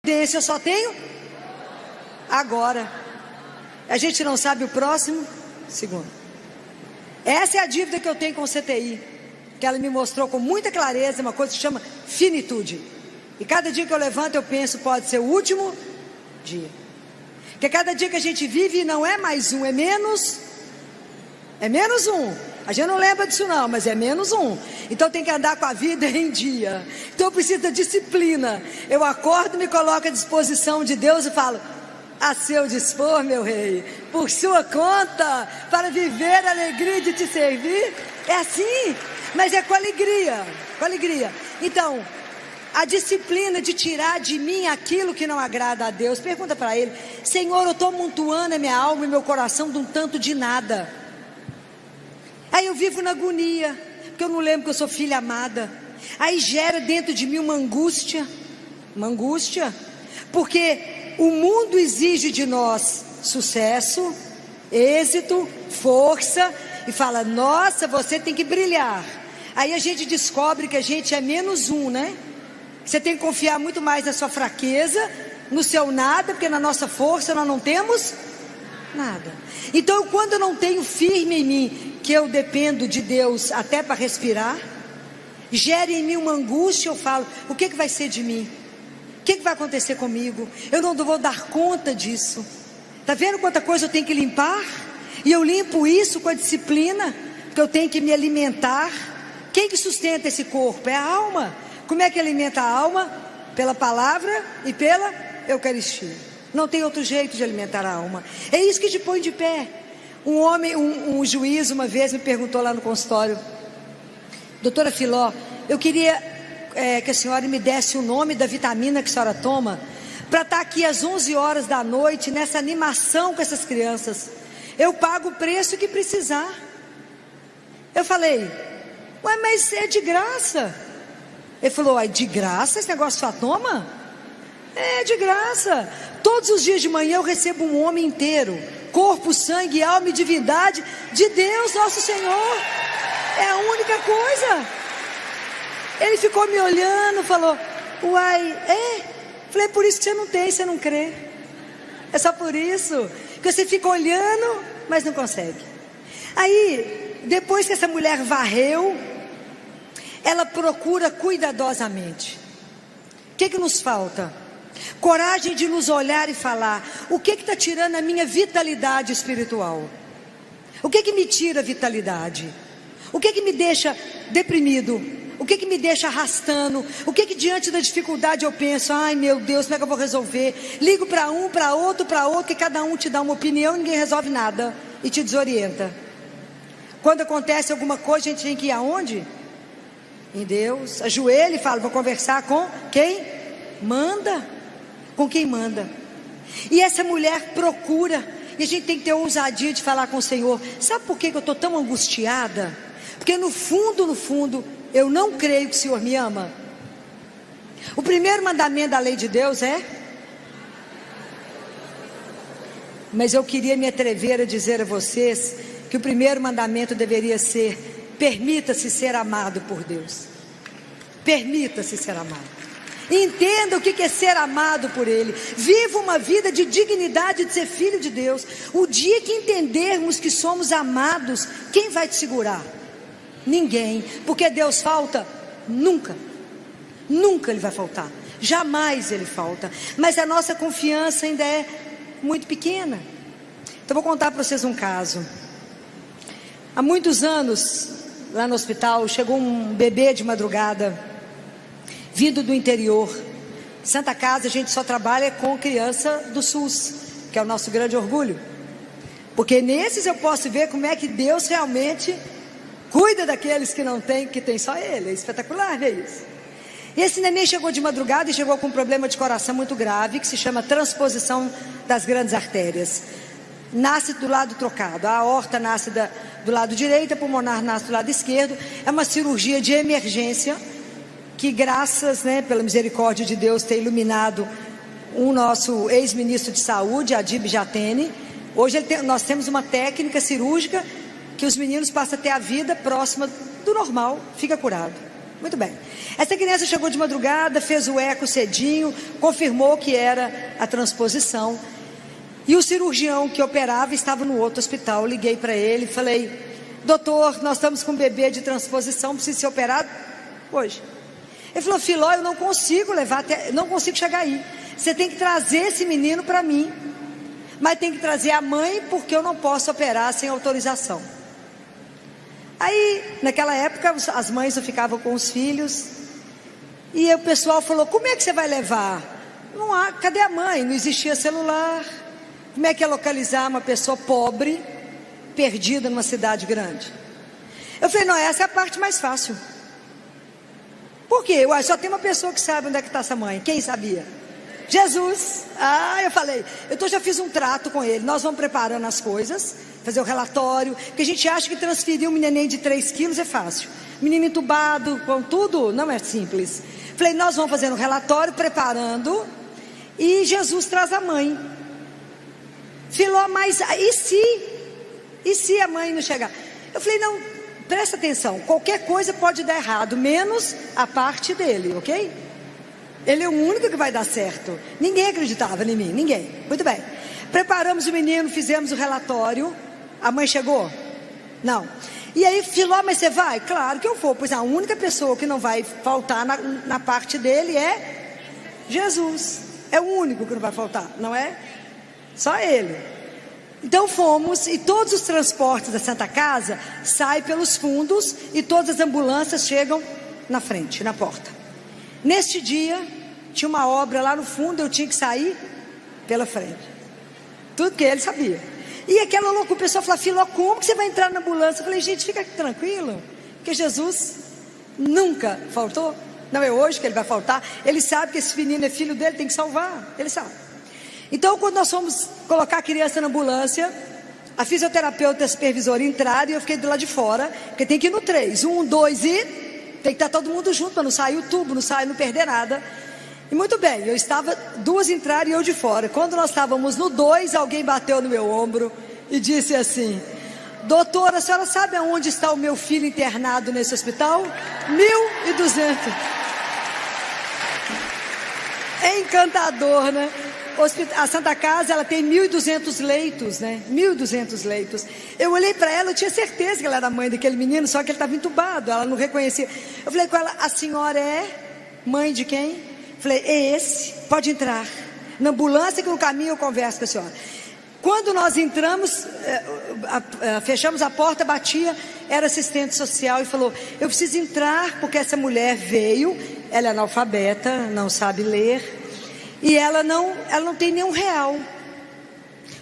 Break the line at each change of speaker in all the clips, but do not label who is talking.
providência eu só tenho agora. A gente não sabe o próximo segundo. Essa é a dívida que eu tenho com o CTI, que ela me mostrou com muita clareza uma coisa que se chama finitude. E cada dia que eu levanto eu penso, pode ser o último dia. Porque cada dia que a gente vive não é mais um, é menos um. A gente não lembra disso não, mas é menos um. Então tem que andar com a vida em dia. Então eu preciso da disciplina. Eu acordo, me coloco à disposição de Deus e falo: a seu dispor, meu rei, por sua conta, para viver a alegria de te servir. É assim, mas é com alegria, com alegria. Então, a disciplina de tirar de mim aquilo que não agrada a Deus. Pergunta para ele: Senhor, eu estou amontoando a minha alma e meu coração de um tanto de nada. Aí eu vivo na agonia, porque eu não lembro que eu sou filha amada. Aí gera dentro de mim uma angústia, porque o mundo exige de nós sucesso, êxito, força, e fala: nossa, você tem que brilhar. Aí a gente descobre que a gente é menos um, né? Você tem que confiar muito mais na sua fraqueza, no seu nada, porque na nossa força nós não temos nada. Então, quando eu não tenho firme em mim que eu dependo de Deus até para respirar, gera em mim uma angústia. Eu falo: o que vai ser de mim? O que vai acontecer comigo? Eu não vou dar conta disso. Está vendo quanta coisa eu tenho que limpar? E eu limpo isso com a disciplina, porque eu tenho que me alimentar. Quem que sustenta esse corpo? É a alma. Como é que alimenta a alma? Pela palavra e pela Eucaristia. Não tem outro jeito de alimentar a alma. É isso que te põe de pé. Um juiz uma vez me perguntou lá no consultório: doutora Filó, eu queria que a senhora me desse o nome da vitamina que a senhora toma, para estar aqui às 11 horas da noite, nessa animação com essas crianças. Eu pago o preço que precisar. Eu falei: ué, mas é de graça. Ele falou: de graça esse negócio só toma? É de graça. Todos os dias de manhã eu recebo um homem inteiro, corpo, sangue, alma e divindade de Deus nosso Senhor. É a única coisa. Ele ficou me olhando, falou: uai, falei: por isso que você não tem, você não crê. É só por isso que você fica olhando, mas não consegue. Aí, depois que essa mulher varreu, ela procura cuidadosamente. O que nos falta? Coragem de nos olhar e falar: o que está tirando a minha vitalidade espiritual? O que me tira a vitalidade? O que me deixa deprimido? O que me deixa arrastando? O que diante da dificuldade eu penso: ai meu Deus, como é que eu vou resolver? Ligo para um, para outro, que cada um te dá uma opinião e ninguém resolve nada e te desorienta. Quando acontece alguma coisa, a gente tem que ir aonde? Em Deus. Ajoelha e fala: vou conversar com quem manda. Com quem manda. E essa mulher procura, e a gente tem que ter ousadia de falar com o Senhor: sabe por que eu estou tão angustiada? Porque no fundo, eu não creio que o Senhor me ama. O primeiro mandamento da lei de Deus é... Mas eu queria me atrever a dizer a vocês que o primeiro mandamento deveria ser: permita-se ser amado por Deus. Permita-se ser amado. Entenda o que é ser amado por Ele. Viva uma vida de dignidade de ser filho de Deus. O dia que entendermos que somos amados, quem vai te segurar? Ninguém. Porque Deus falta? Nunca. Nunca Ele vai faltar. Jamais Ele falta. Mas a nossa confiança ainda é muito pequena. Então vou contar para vocês um caso. Há muitos anos, lá no hospital, chegou um bebê de madrugada, vindo do interior. Santa Casa, a gente só trabalha com criança do SUS, que é o nosso grande orgulho, porque nesses eu posso ver como é que Deus realmente cuida daqueles que não tem, que tem só Ele. É espetacular ver isso. E esse neném chegou de madrugada e chegou com um problema de coração muito grave, que se chama transposição das grandes artérias. Nasce do lado trocado, a aorta nasce do lado direito, a pulmonar nasce do lado esquerdo. É uma cirurgia de emergência, que graças, pela misericórdia de Deus, tem iluminado o nosso ex-ministro de saúde, Adib Jatene. Hoje nós temos uma técnica cirúrgica que os meninos passam a ter a vida próxima do normal, fica curado. Muito bem. Essa criança chegou de madrugada, fez o eco cedinho, confirmou que era a transposição. E o cirurgião que operava estava no outro hospital. Eu liguei para ele e falei: doutor, nós estamos com um bebê de transposição, precisa ser operado hoje. Ele falou: Filó, eu não consigo levar até, não consigo chegar aí. Você tem que trazer esse menino para mim, mas tem que trazer a mãe, porque eu não posso operar sem autorização. Aí, naquela época, as mães não ficavam com os filhos, e o pessoal falou: como é que você vai levar? Não há, cadê a mãe? Não existia celular. Como é que é localizar uma pessoa pobre, perdida numa cidade grande? Eu falei: não, essa é a parte mais fácil. Por quê? Ué, só tem uma pessoa que sabe onde é que está essa mãe. Quem sabia? Jesus. Eu falei, já fiz um trato com ele. Nós vamos preparando as coisas, fazer o relatório, porque a gente acha que transferir um neném de 3 quilos é fácil. Menino entubado, com tudo, não é simples. Falei, nós vamos fazendo o relatório, preparando, e Jesus traz a mãe. Filó, mas e se a mãe não chegar? Eu falei, não, presta atenção, qualquer coisa pode dar errado, menos a parte dele, ok? Ele é o único que vai dar certo. Ninguém acreditava em mim, ninguém. Muito bem. Preparamos o menino, fizemos o relatório. A mãe chegou? Não. E aí, Filó, mas você vai? Claro que eu vou, pois a única pessoa que não vai faltar na parte dele é Jesus. É o único que não vai faltar, não é? Só ele. Então fomos, e todos os transportes da Santa Casa saem pelos fundos, e todas as ambulâncias chegam na frente, na porta. Neste dia, tinha uma obra lá no fundo, eu tinha que sair pela frente. Tudo que ele sabia. E aquela loucura, o pessoal falou: Filó, como que você vai entrar na ambulância? Eu falei: gente, fica tranquilo, porque Jesus nunca faltou. Não é hoje que ele vai faltar. Ele sabe que esse menino é filho dele, tem que salvar. Ele sabe. Então, quando nós fomos colocar a criança na ambulância, a fisioterapeuta e a supervisora entraram, e eu fiquei do lado de fora, porque tem que ir no 3, 1, 2 e tem que estar todo mundo junto, para não sair o tubo, não perder nada. E muito bem, eu estava, 2 entraram e eu de fora. Quando nós estávamos no 2, alguém bateu no meu ombro e disse assim: doutora, a senhora sabe aonde está o meu filho internado nesse hospital? 1.200. É encantador, né? A Santa Casa, ela tem 1.200 leitos, né? 1.200 leitos. Eu olhei para ela, eu tinha certeza que ela era mãe daquele menino, só que ele estava entubado, ela não reconhecia. Eu falei com ela: a senhora é mãe de quem? Eu falei: é esse, pode entrar. Na ambulância, que no caminho eu converso com a senhora. Quando nós entramos, fechamos a porta, batia, era assistente social e falou: eu preciso entrar porque essa mulher veio, ela é analfabeta, não sabe ler, e ela não tem nenhum real.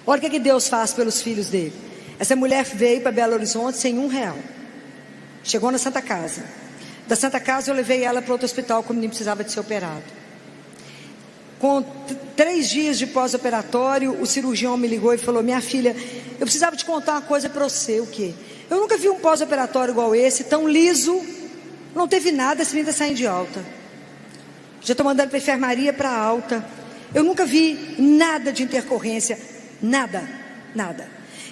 Olha o que Deus faz pelos filhos dele. Essa mulher veio para Belo Horizonte sem R$1. Chegou na Santa Casa. Da Santa Casa eu levei ela para outro hospital, como nem precisava de ser operado. Com 3 dias de pós-operatório, o cirurgião me ligou e falou: minha filha, eu precisava te contar uma coisa para você. O quê? Eu nunca vi um pós-operatório igual esse, tão liso, não teve nada, esse menino está saindo de alta. Já estou mandando para a enfermaria, para a alta. Eu nunca vi nada de intercorrência, nada.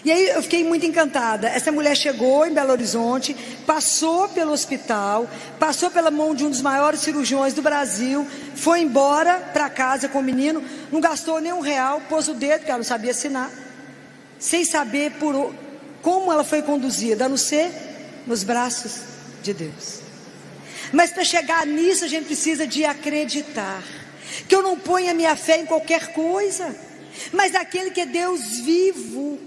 E aí eu fiquei muito encantada. Essa mulher chegou em Belo Horizonte, passou pelo hospital, passou pela mão de um dos maiores cirurgiões do Brasil, foi embora para casa com o menino, não gastou nem R$1, pôs o dedo, porque ela não sabia assinar, sem saber como ela foi conduzida, a não ser nos braços de Deus. Mas para chegar nisso a gente precisa de acreditar, que eu não ponho a minha fé em qualquer coisa, mas aquele que é Deus vivo,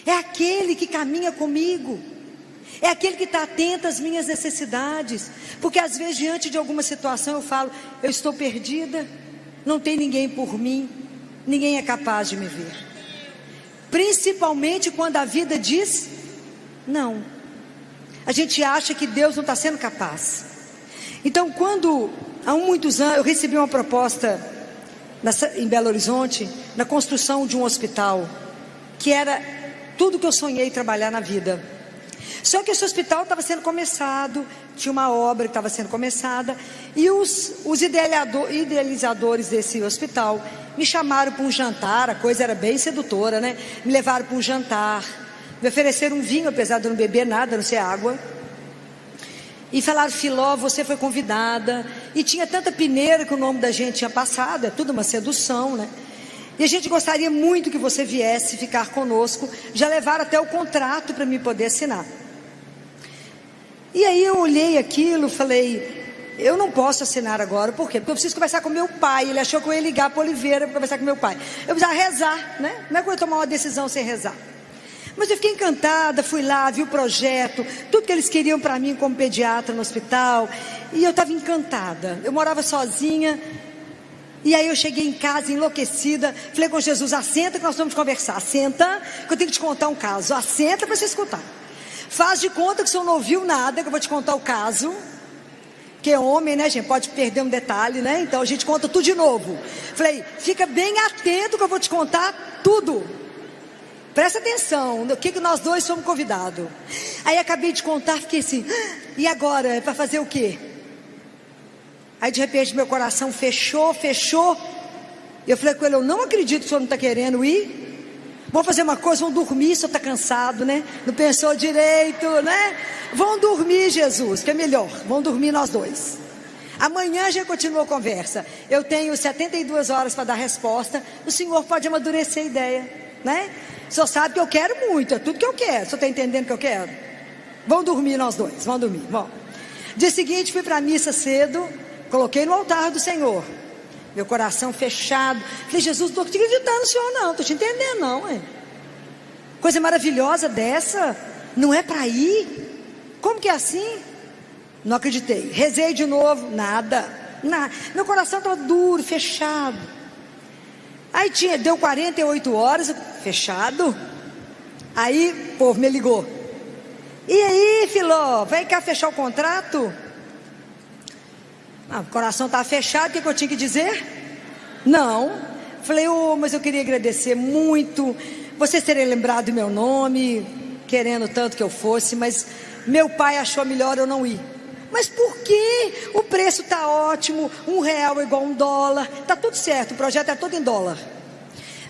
é aquele que caminha comigo, é aquele que está atento às minhas necessidades, porque às vezes diante de alguma situação eu falo: eu estou perdida, não tem ninguém por mim, ninguém é capaz de me ver, principalmente quando a vida diz não. A gente acha que Deus não está sendo capaz. Então, quando há muitos anos eu recebi uma proposta em Belo Horizonte, na construção de um hospital, que era tudo que eu sonhei trabalhar na vida. Só que esse hospital estava sendo começado, tinha uma obra que estava sendo começada, e os idealizadores desse hospital me chamaram para um jantar. A coisa era bem sedutora, né? Me levaram para um jantar, me ofereceram um vinho, apesar de eu não beber nada, não ser água. E falaram: Filó, você foi convidada. E tinha tanta peneira que o nome da gente tinha passado. É tudo uma sedução, né? E a gente gostaria muito que você viesse ficar conosco. Já levaram até o contrato para mim poder assinar. E aí eu olhei aquilo, falei: eu não posso assinar agora. Por quê? Porque eu preciso conversar com meu pai. Ele achou que eu ia ligar para Oliveira para conversar com meu pai. Eu precisava rezar, né? Como é que eu ia tomar uma decisão sem rezar? Mas eu fiquei encantada, fui lá, vi o projeto, tudo que eles queriam para mim como pediatra no hospital. E eu estava encantada. Eu morava sozinha. E aí eu cheguei em casa enlouquecida. Falei com Jesus: assenta que nós vamos conversar. Assenta que eu tenho que te contar um caso. Assenta para você escutar. Faz de conta que o senhor não ouviu nada, que eu vou te contar o caso. Que é homem, né, gente? Pode perder um detalhe, né? Então a gente conta tudo de novo. Falei: fica bem atento que eu vou te contar tudo. Presta atenção, no que nós dois fomos convidados. Aí acabei de contar, fiquei assim: e agora? É para fazer o quê? Aí de repente meu coração fechou. Eu falei com ele: eu não acredito que o senhor não está querendo ir. Vamos fazer uma coisa, vamos dormir, o senhor está cansado, né? Não pensou direito, né? Vamos dormir, Jesus, que é melhor. Vamos dormir nós dois. Amanhã já continua a conversa. Eu tenho 72 horas para dar resposta. O senhor pode amadurecer a ideia, né? O senhor sabe que eu quero muito, é tudo que eu quero. O senhor está entendendo o que eu quero? Vamos dormir nós dois, vamos dormir. Bom, dia seguinte fui para a missa cedo. Coloquei no altar do Senhor, meu coração fechado. Falei: Jesus, não estou te acreditando no Senhor não, não estou te entendendo não, hein? Coisa maravilhosa dessa, não é para ir? Como que é assim? Não acreditei. Rezei de novo, nada. Meu coração estava duro, fechado. Aí deu 48 horas, fechado. Aí o povo me ligou: e aí, Filó, vem cá fechar o contrato? O coração estava fechado, o que eu tinha que dizer? Não. Falei: mas eu queria agradecer muito vocês terem lembrado do meu nome, querendo tanto que eu fosse, mas meu pai achou melhor eu não ir. Mas por quê? O preço está ótimo, R$1 é igual a $1, está tudo certo, o projeto é todo em dólar.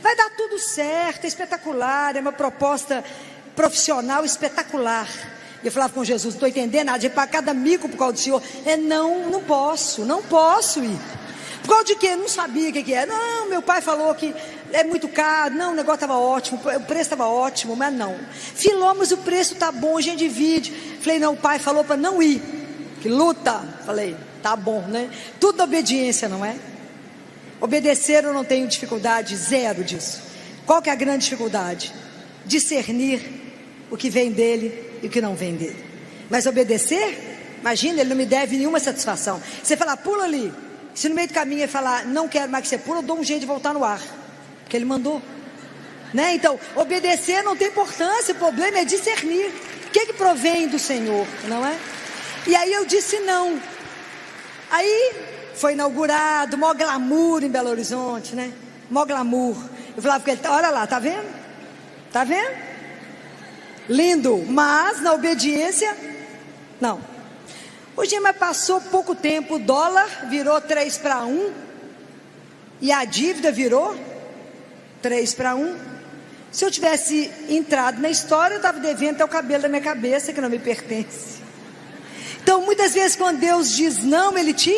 Vai dar tudo certo, é espetacular, é uma proposta profissional espetacular. Eu falava com Jesus: não estou entendendo nada, de pagar cada mico por causa do Senhor. Não posso ir. Por causa de quê? Não sabia o que é. Não, meu pai falou que é muito caro. Não, o negócio estava ótimo, o preço estava ótimo, mas não. Filó, mas o preço está bom, a gente divide. Falei: não, o pai falou para não ir. Que luta. Falei: tá bom, né? Tudo obediência, não é? Obedecer eu não tenho dificuldade, zero disso. Qual que é a grande dificuldade? Discernir o que vem dele e o que não vem dele. Mas obedecer, imagina, ele não me deve nenhuma satisfação. Você falar: pula ali. Se no meio do caminho ele falar: não quero mais que você pula, eu dou um jeito de voltar no ar, porque ele mandou, né? Então, obedecer não tem importância. O problema é discernir o que provém do Senhor, não é? E aí eu disse não. Aí foi inaugurado, maior glamour em Belo Horizonte, né? Maior glamour. Eu falava com ele: olha lá, tá vendo? Tá vendo? Lindo, mas na obediência, não. Hoje, mas passou pouco tempo, o dólar virou 3-1 e a dívida virou 3-1. Se eu tivesse entrado na história, eu estava devendo até o cabelo da minha cabeça, que não me pertence. Então, muitas vezes, quando Deus diz não, Ele te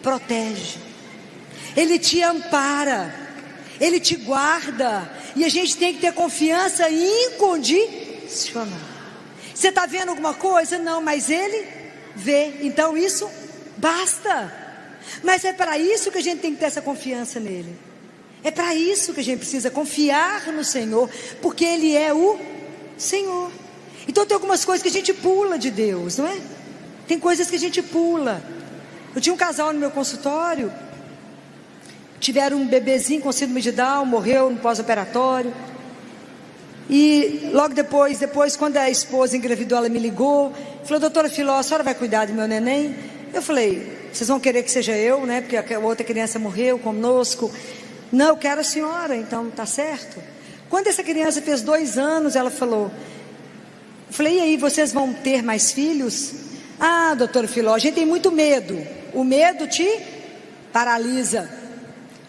protege, Ele te ampara, Ele te guarda, e a gente tem que ter confiança incondicional. Você está vendo alguma coisa? Não, mas Ele vê, então isso basta. Mas é para isso que a gente tem que ter essa confiança nele. É para isso que a gente precisa confiar no Senhor, porque Ele é o Senhor. Então tem algumas coisas que a gente pula de Deus, não é? Tem coisas que a gente pula. Eu tinha um casal no meu consultório, tiveram um bebezinho com síndrome de Down, morreu no pós-operatório. E logo depois, quando a esposa engravidou, ela me ligou, falou: doutora Filó, a senhora vai cuidar do meu neném? Eu falei: vocês vão querer que seja eu, né? Porque a outra criança morreu conosco. Não, eu quero a senhora, então tá certo. Quando essa criança fez 2 anos, ela falou, eu falei: e aí, vocês vão ter mais filhos? Ah, doutora Filó, a gente tem muito medo. O medo te paralisa.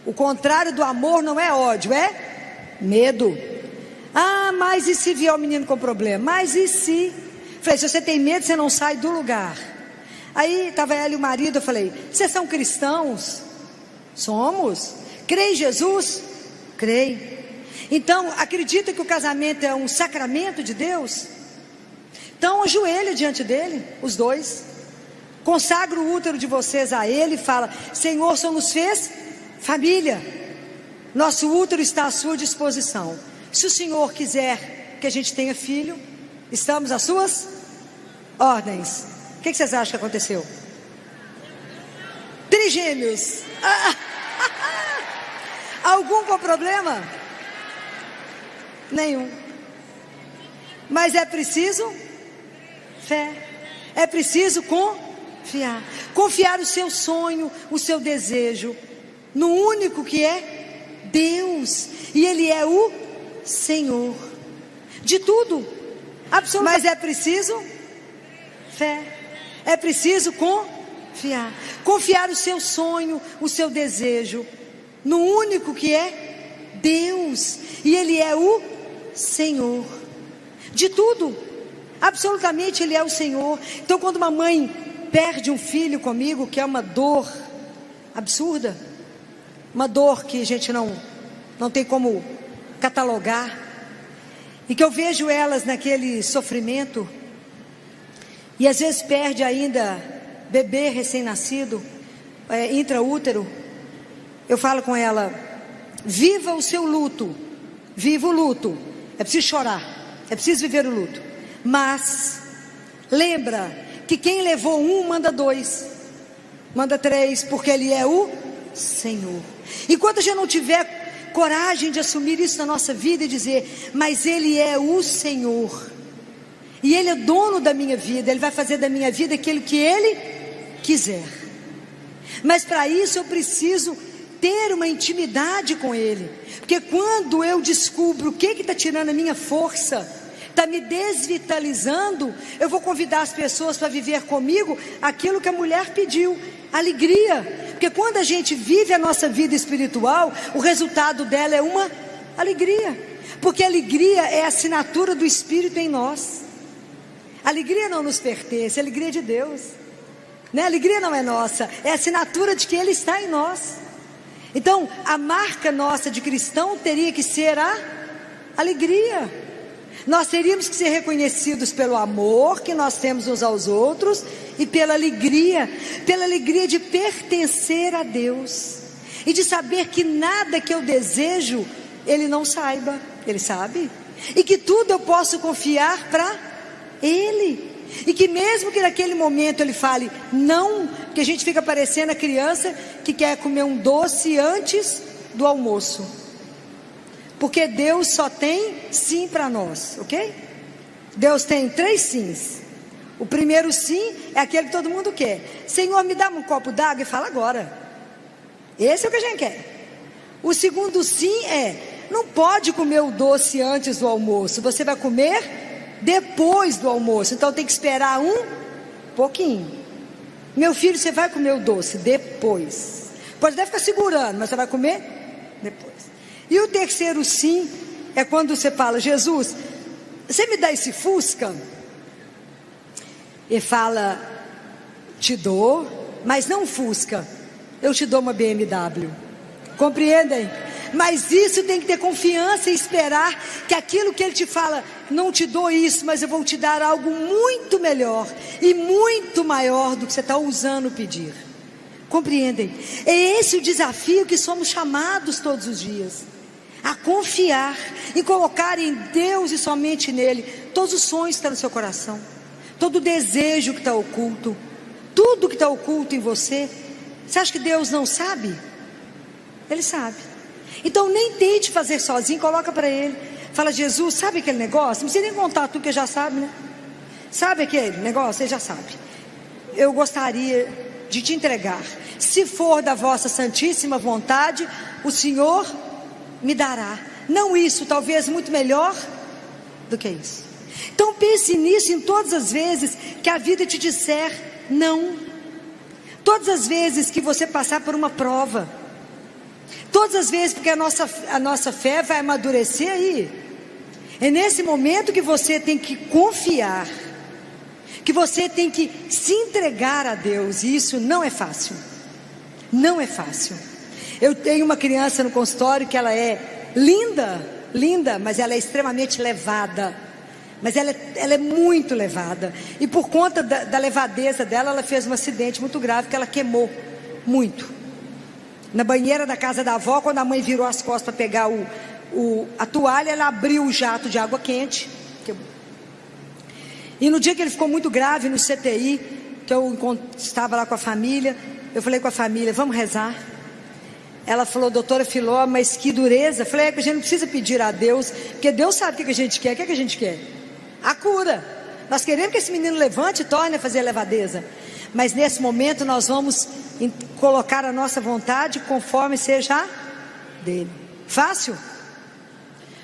O contrário do amor não é ódio, é medo. Ah, mas e se vier o menino com problema? Mas e se? Falei: se você tem medo, você não sai do lugar. Aí estava ela e o marido, eu falei: vocês são cristãos? Somos. Crê em Jesus? Creio. Então, acredita que o casamento é um sacramento de Deus? Então, ajoelha diante dele, os dois. Consagra o útero de vocês a ele e fala: Senhor, o Senhor nos fez família. Nosso útero está à sua disposição. Se o Senhor quiser que a gente tenha filho, estamos às suas ordens. O que vocês acham que aconteceu? Trigêmeos. Algum com problema? Nenhum. Mas é preciso fé. É preciso confiar. Confiar o seu sonho, o seu desejo no único que é Deus. E Ele é o Senhor de tudo. Absolutamente. Mas é preciso fé. É preciso confiar. Confiar o seu sonho, o seu desejo no único que é Deus. E Ele é o Senhor de tudo. Absolutamente Ele é o Senhor. Então, quando uma mãe perde um filho comigo, que é uma dor absurda, uma dor que a gente não tem como catalogar, e que eu vejo elas naquele sofrimento, e às vezes perde ainda bebê recém-nascido, intraútero, eu falo com ela: viva o seu luto, viva o luto, é preciso chorar, é preciso viver o luto, mas lembra que quem levou um manda dois, manda três, porque Ele é o Senhor. Enquanto a gente não tiver coragem de assumir isso na nossa vida e dizer: mas Ele é o Senhor, e Ele é dono da minha vida, Ele vai fazer da minha vida aquilo que Ele quiser. Mas para isso eu preciso ter uma intimidade com Ele, porque quando eu descubro o que está tirando a minha força, está me desvitalizando, eu vou convidar as pessoas para viver comigo aquilo que a mulher pediu: alegria. Porque quando a gente vive a nossa vida espiritual, o resultado dela é uma alegria, porque a alegria é a assinatura do Espírito em nós. A alegria não nos pertence, a alegria é de Deus, né? A alegria não é nossa, é a assinatura de que Ele está em nós. Então, a marca nossa de cristão teria que ser a alegria. Nós teríamos que ser reconhecidos pelo amor que nós temos uns aos outros e pela alegria de pertencer a Deus e de saber que nada que eu desejo Ele não saiba, Ele sabe, e que tudo eu posso confiar para Ele, e que mesmo que naquele momento Ele fale não, porque a gente fica parecendo a criança que quer comer um doce antes do almoço, porque Deus só tem sim para nós, ok? Deus tem 3 sims. O primeiro sim é aquele que todo mundo quer: Senhor, me dá um copo d'água, e fala agora. Esse é o que a gente quer. O segundo sim é: não pode comer o doce antes do almoço, você vai comer depois do almoço, então tem que esperar um pouquinho. Meu filho, você vai comer o doce depois, pode até ficar segurando, mas você vai comer depois. E o terceiro sim é quando você fala: Jesus, você me dá esse Fusca? E fala: te dou, mas não Fusca, eu te dou uma BMW. Compreendem? Mas isso tem que ter confiança e esperar que aquilo que Ele te fala: não te dou isso, mas eu vou te dar algo muito melhor e muito maior do que você está ousando pedir. Compreendem? É esse o desafio que somos chamados todos os dias, a confiar e colocar em Deus e somente nele todos os sonhos que estão no seu coração, todo o desejo que está oculto, tudo que está oculto em você. Você acha que Deus não sabe? Ele sabe. Então nem tente fazer sozinho, coloca para Ele. Fala: Jesus, sabe aquele negócio? Não precisa nem contar tudo que já sabe, né? Sabe aquele negócio? Ele já sabe. Eu gostaria de te entregar. Se for da vossa santíssima vontade, o Senhor me dará. Não isso, talvez muito melhor do que isso. Então pense nisso em todas as vezes que a vida te disser não. Todas as vezes que você passar por uma prova, todas as vezes, porque a nossa fé vai amadurecer aí. É nesse momento que você tem que confiar que você tem que se entregar a Deus, e isso não é fácil. Não é fácil. Eu tenho uma criança no consultório que ela é linda, linda, mas ela é extremamente levada. Mas ela é muito levada. E por conta da levadeza dela, ela fez um acidente muito grave, que ela queimou muito. Na banheira da casa da avó, quando a mãe virou as costas para pegar a toalha, ela abriu o jato de água quente. E no dia que ele ficou muito grave no CTI, que eu estava lá com a família, eu falei com a família, vamos rezar. Ela falou, doutora Filó, mas que dureza. Eu falei, a gente não precisa pedir a Deus, porque Deus sabe o que a gente quer. O que a gente quer? A cura. Nós queremos que esse menino levante e torne a fazer a levadeza. Mas nesse momento nós vamos colocar a nossa vontade conforme seja a dele. Fácil?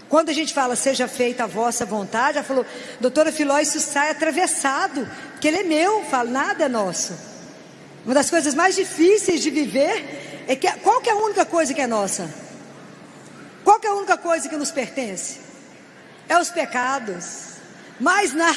Quando a gente fala, seja feita a vossa vontade, ela falou, doutora Filó, isso sai atravessado, porque ele é meu. Eu falo, nada é nosso. Uma das coisas mais difíceis de viver é que, qual que é a única coisa que é nossa? Qual que é a única coisa que nos pertence? É os pecados. Mais nada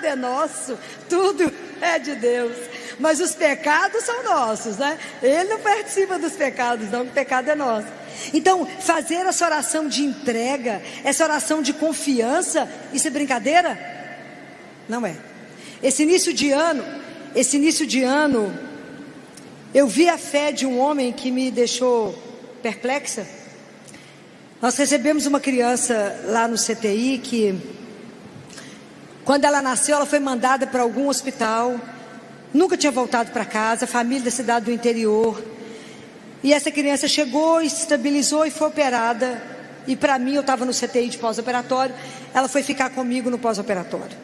é nosso, tudo é de Deus. Mas os pecados são nossos, né? Ele não participa dos pecados, não, o pecado é nosso. Então, fazer essa oração de entrega, essa oração de confiança, isso é brincadeira? Não é. Esse início de ano, eu vi a fé de um homem que me deixou perplexa. Nós recebemos uma criança lá no CTI que, quando ela nasceu, ela foi mandada para algum hospital, nunca tinha voltado para casa, família da cidade do interior. E essa criança chegou, estabilizou e foi operada. E para mim, eu estava no CTI de pós-operatório, ela foi ficar comigo no pós-operatório.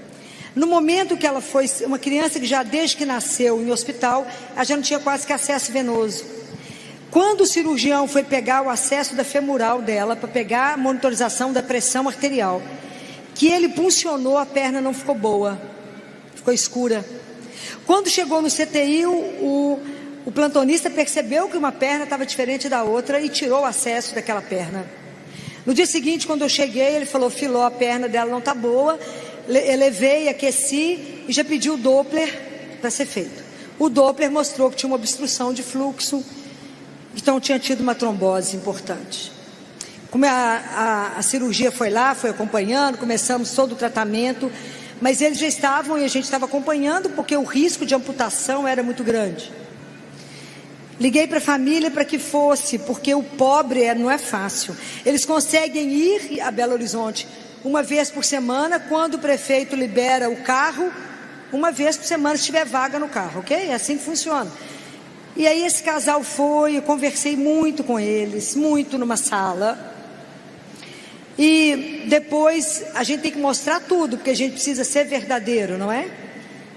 No momento que ela foi, uma criança que já desde que nasceu em hospital, ela já não tinha quase que acesso venoso. Quando o cirurgião foi pegar o acesso da femoral dela, para pegar a monitorização da pressão arterial, que ele puncionou, a perna não ficou boa, ficou escura. Quando chegou no CTI, o plantonista percebeu que uma perna estava diferente da outra e tirou o acesso daquela perna. No dia seguinte, quando eu cheguei, ele falou, Filó, a perna dela não está boa. Levei, aqueci e já pedi o Doppler para ser feito. O Doppler mostrou que tinha uma obstrução de fluxo, então tinha tido uma trombose importante. Como a cirurgia foi lá, foi acompanhando, começamos todo o tratamento, mas eles já estavam e a gente estava acompanhando porque o risco de amputação era muito grande. Liguei para a família para que fosse, porque o pobre não é fácil. Eles conseguem ir a Belo Horizonte uma vez por semana, quando o prefeito libera o carro, uma vez por semana, se tiver vaga no carro, ok? É assim que funciona. E aí esse casal foi, eu conversei muito com eles, muito numa sala. E depois a gente tem que mostrar tudo, porque a gente precisa ser verdadeiro, não é?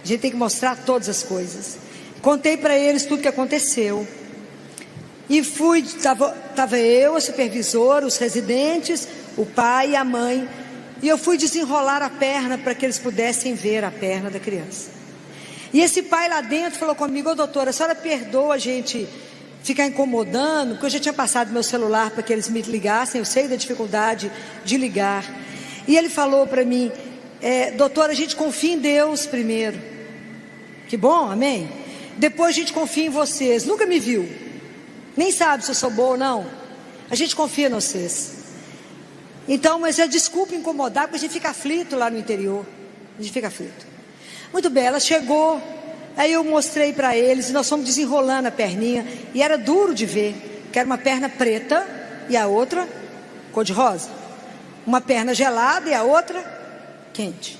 A gente tem que mostrar todas as coisas. Contei para eles tudo que aconteceu. E estava eu, a supervisora, os residentes, o pai e a mãe. E eu fui desenrolar a perna para que eles pudessem ver a perna da criança. E esse pai lá dentro falou comigo, ô doutora, a senhora perdoa a gente ficar incomodando, porque eu já tinha passado meu celular para que eles me ligassem, eu sei da dificuldade de ligar. E ele falou para mim, doutora, a gente confia em Deus primeiro. Que bom, amém? Depois a gente confia em vocês. Nunca me viu, nem sabe se eu sou boa ou não. A gente confia em vocês. Então, mas desculpa incomodar, porque a gente fica aflito lá no interior. A gente fica aflito. Muito bem, ela chegou, aí eu mostrei para eles, e nós fomos desenrolando a perninha, e era duro de ver, que era uma perna preta, e a outra cor-de-rosa. Uma perna gelada e a outra quente.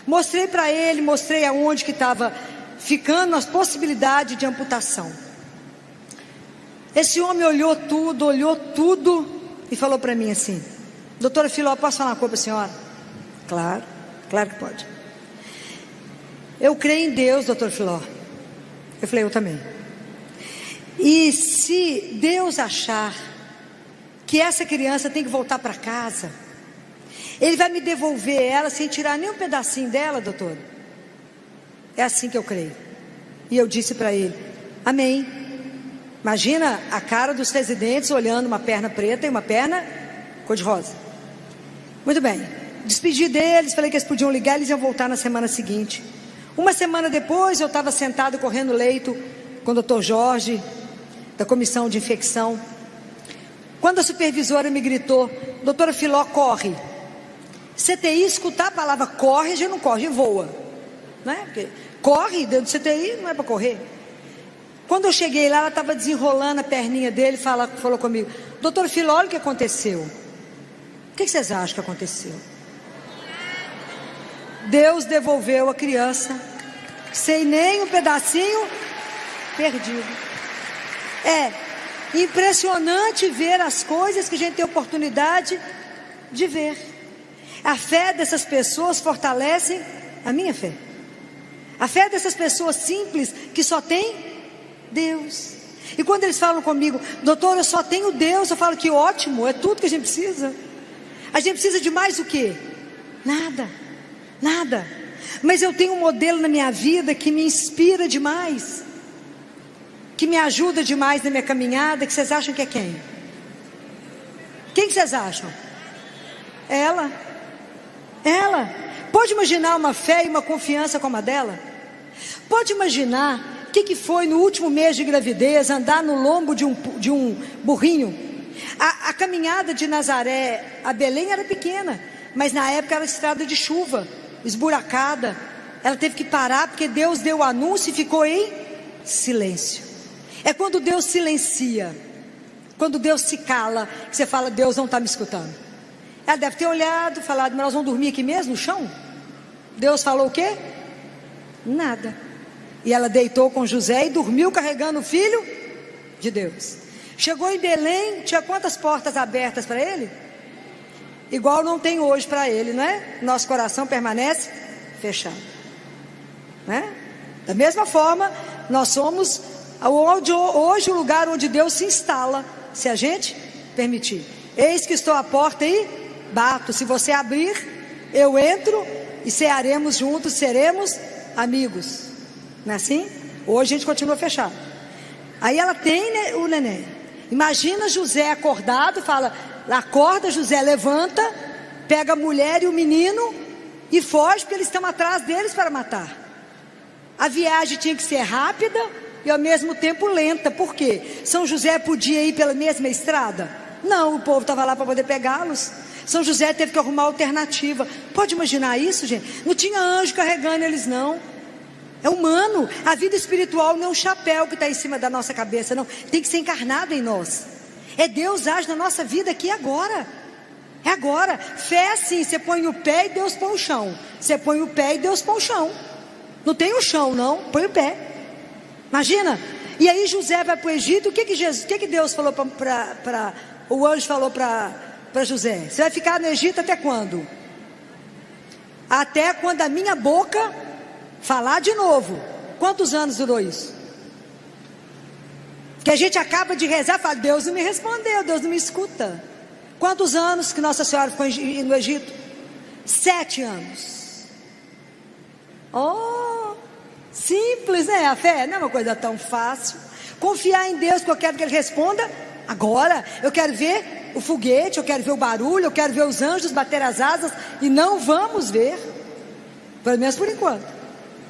Mostrei para ele, mostrei aonde que estava ficando as possibilidades de amputação. Esse homem olhou tudo, e falou para mim assim, doutora Filó, posso falar uma coisa para a senhora? Claro, claro que pode. Eu creio em Deus, doutor Filó. Eu falei, eu também. E se Deus achar que essa criança tem que voltar para casa, Ele vai me devolver ela sem tirar nem um pedacinho dela, doutor. É assim que eu creio. E eu disse para ele, amém. Imagina a cara dos residentes olhando uma perna preta e uma perna cor-de-rosa. Muito bem, despedi deles, falei que eles podiam ligar, eles iam voltar na semana seguinte. Uma semana depois, eu estava sentado correndo leito com o Dr. Jorge, da comissão de infecção, quando a supervisora me gritou: doutora Filó, corre. CTI, escutar a palavra corre, a gente não corre, voa, né? Porque corre dentro do CTI, não é para correr. Quando eu cheguei lá, ela estava desenrolando a perninha dele, falou comigo: doutor Filó, olha o que aconteceu. O que vocês acham que aconteceu? Deus devolveu a criança sem nem um pedacinho perdido. É impressionante ver as coisas que a gente tem oportunidade de ver. A fé dessas pessoas fortalece a minha fé. A fé dessas pessoas simples que só tem Deus. E quando eles falam comigo: doutor, eu só tenho Deus, eu falo: que ótimo, é tudo que a gente precisa. A gente precisa de mais o quê? Nada. Nada. Mas eu tenho um modelo na minha vida que me inspira demais, que me ajuda demais na minha caminhada, que vocês acham que é quem? Quem que vocês acham? Ela. Pode imaginar uma fé e uma confiança como a dela? Pode imaginar o que foi no último mês de gravidez, andar no lombo de um burrinho? A caminhada de Nazaré a Belém era pequena, mas na época era estrada de chuva, esburacada. Ela teve que parar porque Deus deu o anúncio e ficou em silêncio. É quando Deus silencia, quando Deus se cala, que você fala: Deus não está me escutando. Ela deve ter olhado, falado: mas nós vamos dormir aqui mesmo, no chão? Deus falou o quê? Nada. E ela deitou com José e dormiu carregando o filho de Deus. Chegou em Belém, tinha quantas portas abertas para ele? Igual não tem hoje para ele, não é? Nosso coração permanece fechado, né? Da mesma forma, nós somos hoje o lugar onde Deus se instala, se a gente permitir. Eis que estou à porta e bato. Se você abrir, eu entro e cearemos juntos, seremos amigos. Não é assim? Hoje a gente continua fechado. Aí ela tem o neném. Imagina José acordado, acorda José, levanta, pega a mulher e o menino e foge, porque eles estão atrás deles para matar. A viagem tinha que ser rápida e ao mesmo tempo lenta. Por quê? São José podia ir pela mesma estrada? Não, o povo estava lá para poder pegá-los. São José teve que arrumar alternativa. Pode imaginar isso, gente? Não tinha anjo carregando eles, não. É humano. A vida espiritual não é um chapéu que está em cima da nossa cabeça, não. Tem que ser encarnado em nós. É Deus age na nossa vida aqui agora. É agora. Fé é assim: você põe o pé e Deus põe o chão. Você põe o pé e Deus põe o chão. Não tem o chão, não. Põe o pé. Imagina. E aí José vai para o Egito. O que Deus falou o anjo falou para José? Você vai ficar no Egito até quando? Até quando a minha boca falar de novo. Quantos anos durou isso? Que a gente acaba de rezar e fala: Deus não me respondeu, Deus não me escuta. Quantos anos que Nossa Senhora ficou no Egito? 7 anos. Oh, simples, né? A fé não é uma coisa tão fácil. Confiar em Deus, que eu quero que Ele responda agora. Eu quero ver o foguete, eu quero ver o barulho, eu quero ver os anjos bater as asas, e não vamos ver, pelo menos por enquanto,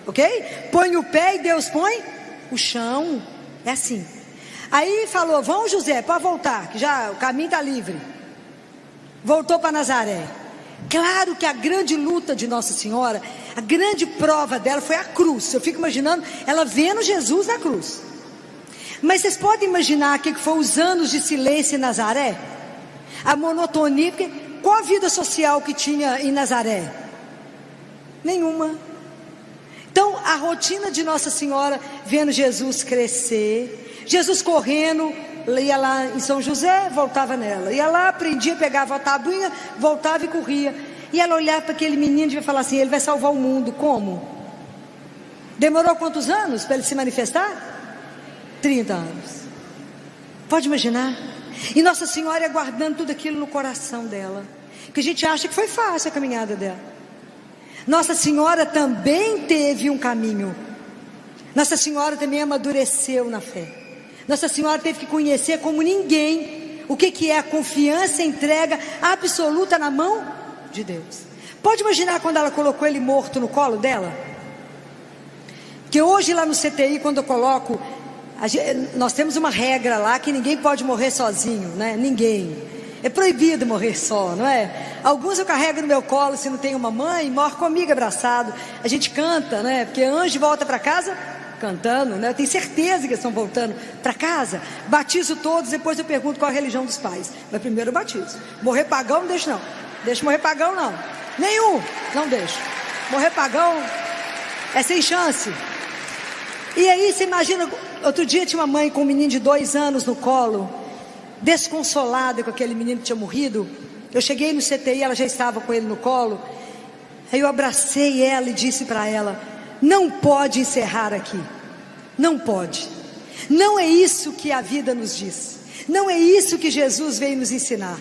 ok? Põe o pé e Deus põe o chão. É assim. Aí falou: vamos, José, pode voltar, que já o caminho está livre. Voltou para Nazaré. Claro que a grande luta de Nossa Senhora, a grande prova dela foi a cruz. Eu fico imaginando ela vendo Jesus na cruz. Mas vocês podem imaginar o que foram os anos de silêncio em Nazaré? A monotonia. Porque qual a vida social que tinha em Nazaré? Nenhuma. Então a rotina de Nossa Senhora, vendo Jesus crescer, Jesus correndo, ia lá em São José, voltava nela, ia lá, aprendia, pegava a tabuinha, voltava e corria. E ela olhava para aquele menino e devia falar assim: ele vai salvar o mundo. Como? Demorou quantos anos para ele se manifestar? 30 anos. Pode imaginar? E Nossa Senhora ia guardando tudo aquilo no coração dela, que a gente acha que foi fácil a caminhada dela. Nossa Senhora também teve um caminho. Nossa Senhora também amadureceu na fé. Nossa Senhora teve que conhecer como ninguém o que é a confiança e entrega absoluta na mão de Deus. Pode imaginar quando ela colocou ele morto no colo dela? Porque hoje lá no CTI, quando eu coloco, nós temos uma regra lá que ninguém pode morrer sozinho, né? Ninguém. É proibido morrer só, não é? Alguns eu carrego no meu colo se não tem uma mãe, morre comigo abraçado. A gente canta, né? Porque anjo volta para casa cantando, né? Eu tenho certeza que eles estão voltando para casa. Batizo todos, depois eu pergunto qual a religião dos pais. Mas primeiro eu batizo. Morrer pagão não deixo não. Deixa morrer pagão não. Nenhum, não deixo. Morrer pagão é sem chance. E aí você imagina, outro dia tinha uma mãe com um menino de 2 anos no colo, desconsolada com aquele menino que tinha morrido. Eu cheguei no CTI, ela já estava com ele no colo. Aí eu abracei ela e disse para ela: não pode encerrar aqui, não pode. Não é isso que a vida nos diz, não é isso que Jesus veio nos ensinar,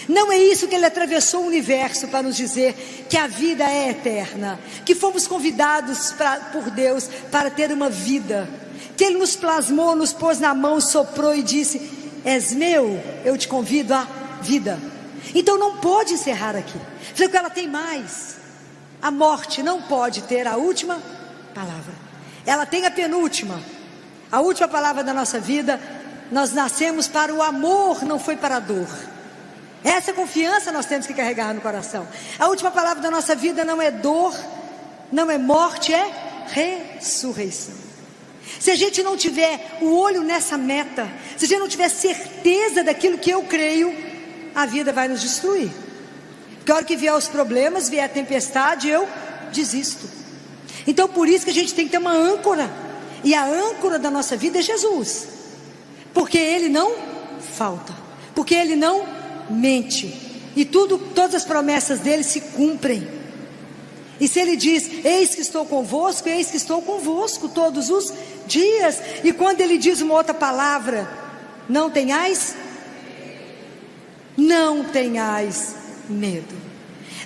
não é isso que Ele atravessou o universo para nos dizer, que a vida é eterna, que fomos convidados por Deus para ter uma vida, que Ele nos plasmou, nos pôs na mão, soprou e disse: és meu, eu te convido à vida. Então não pode encerrar aqui. Falei que ela tem mais. A morte não pode ter a última palavra, ela tem a penúltima. A última palavra da nossa vida: nós nascemos para o amor, não foi para a dor. Essa confiança nós temos que carregar no coração. A última palavra da nossa vida não é dor, não é morte, é ressurreição. Se a gente não tiver o olho nessa meta, se a gente não tiver certeza daquilo que eu creio, a vida vai nos destruir. Porque a hora que vier os problemas, vier a tempestade, eu desisto. Então por isso que a gente tem que ter uma âncora. E a âncora da nossa vida é Jesus. Porque Ele não falta, porque Ele não mente, e todas as promessas dele se cumprem. E se Ele diz: eis que estou convosco, eis que estou convosco todos os dias. E quando Ele diz uma outra palavra: não tenhais medo.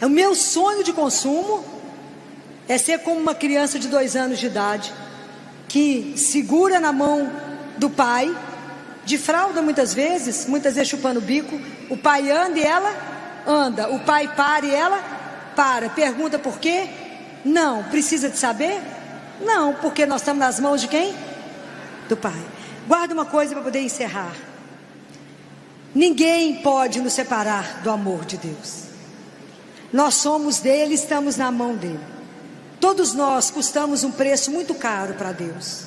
O meu sonho de consumo é ser como uma criança de 2 anos de idade, que segura na mão do pai, de fralda muitas vezes chupando o bico. O pai anda e ela anda, o pai para e ela para. Pergunta por quê? Não. Precisa de saber? Não, porque nós estamos nas mãos de quem? Do pai. Guarda uma coisa para poder encerrar: ninguém pode nos separar do amor de Deus. Nós somos dele, estamos na mão dele. Todos nós custamos um preço muito caro para Deus.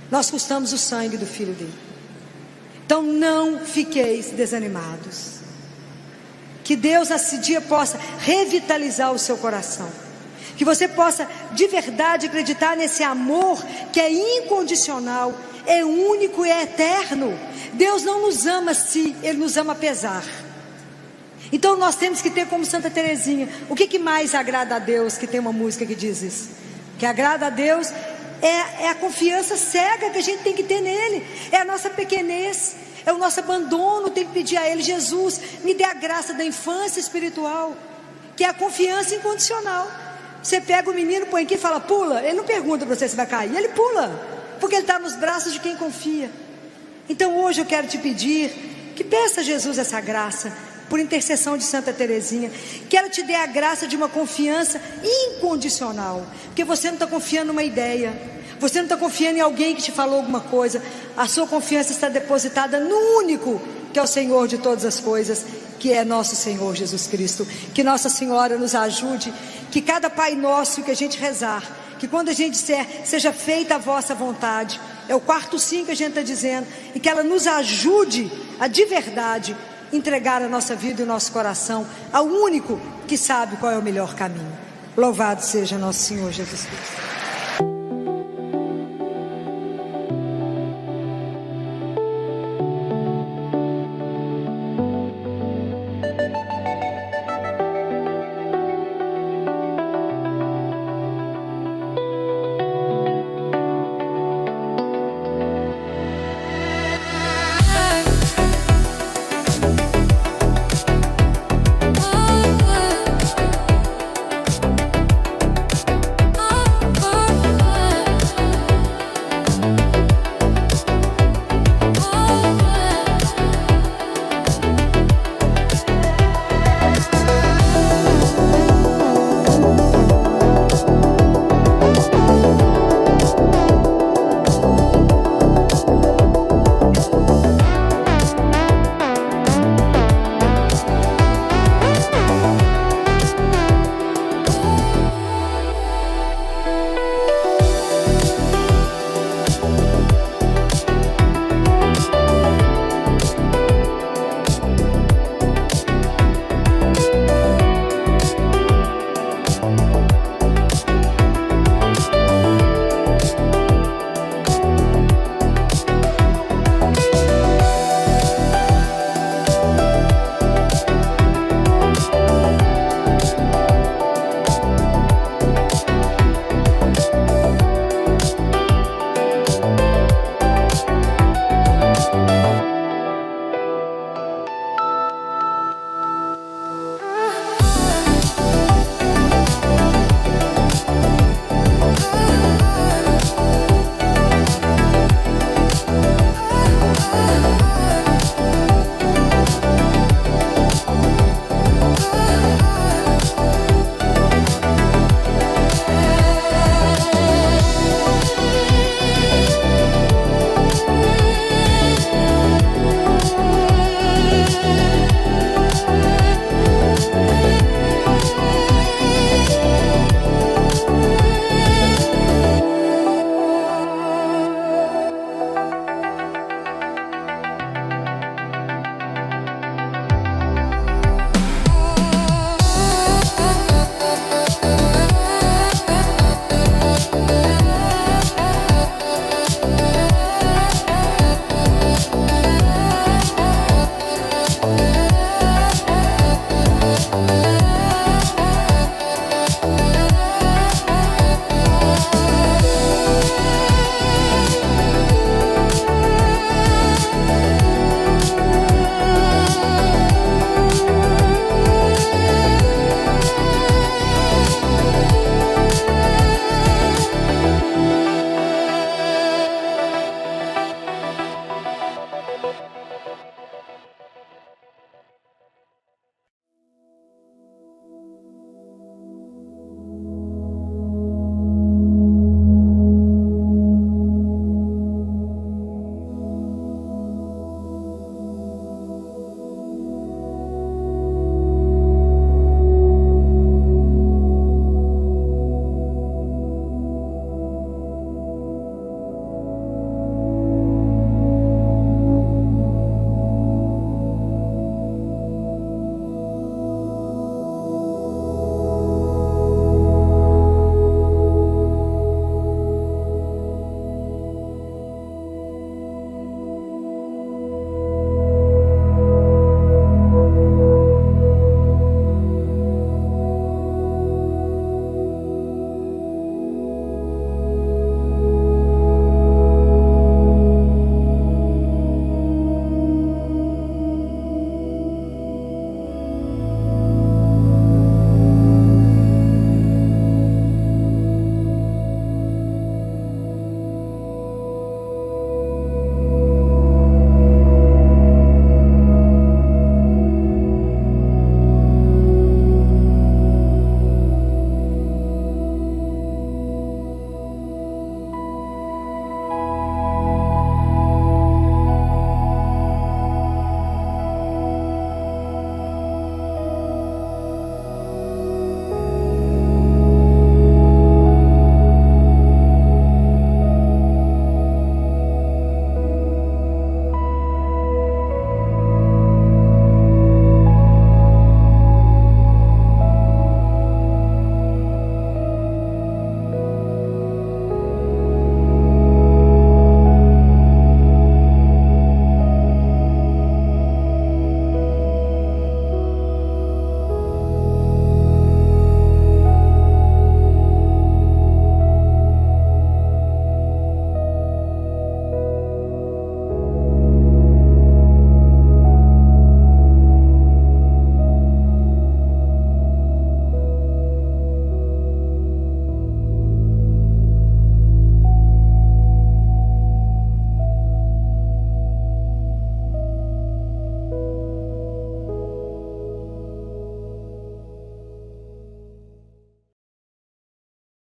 Nós custamos o sangue do Filho dele. Então não fiqueis desanimados. Que Deus nesse dia possa revitalizar o seu coração. Que você possa de verdade acreditar nesse amor que é incondicional, é único e é eterno. Deus não nos ama se Ele nos ama apesar. Então nós temos que ter como Santa Teresinha. O que mais agrada a Deus? Que tem uma música que diz isso. Que agrada a Deus é a confiança cega que a gente tem que ter nele. É a nossa pequenez, é o nosso abandono. Tem que pedir a Ele: Jesus, me dê a graça da infância espiritual, que é a confiança incondicional. Você pega o menino, põe aqui e fala: pula. Ele não pergunta para você se vai cair, ele pula, porque ele está nos braços de quem confia. Então hoje eu quero te pedir que peça a Jesus essa graça, por intercessão de Santa Teresinha, que ela te dê a graça de uma confiança incondicional. Porque você não está confiando numa ideia, você não está confiando em alguém que te falou alguma coisa. A sua confiança está depositada no único que é o Senhor de todas as coisas, que é nosso Senhor Jesus Cristo. Que Nossa Senhora nos ajude, que cada Pai Nosso que a gente rezar, que quando a gente disser: seja feita a vossa vontade, é o quarto sim que a gente está dizendo, e que ela nos ajude a de verdade entregar a nossa vida e o nosso coração ao único que sabe qual é o melhor caminho. Louvado seja nosso Senhor Jesus Cristo.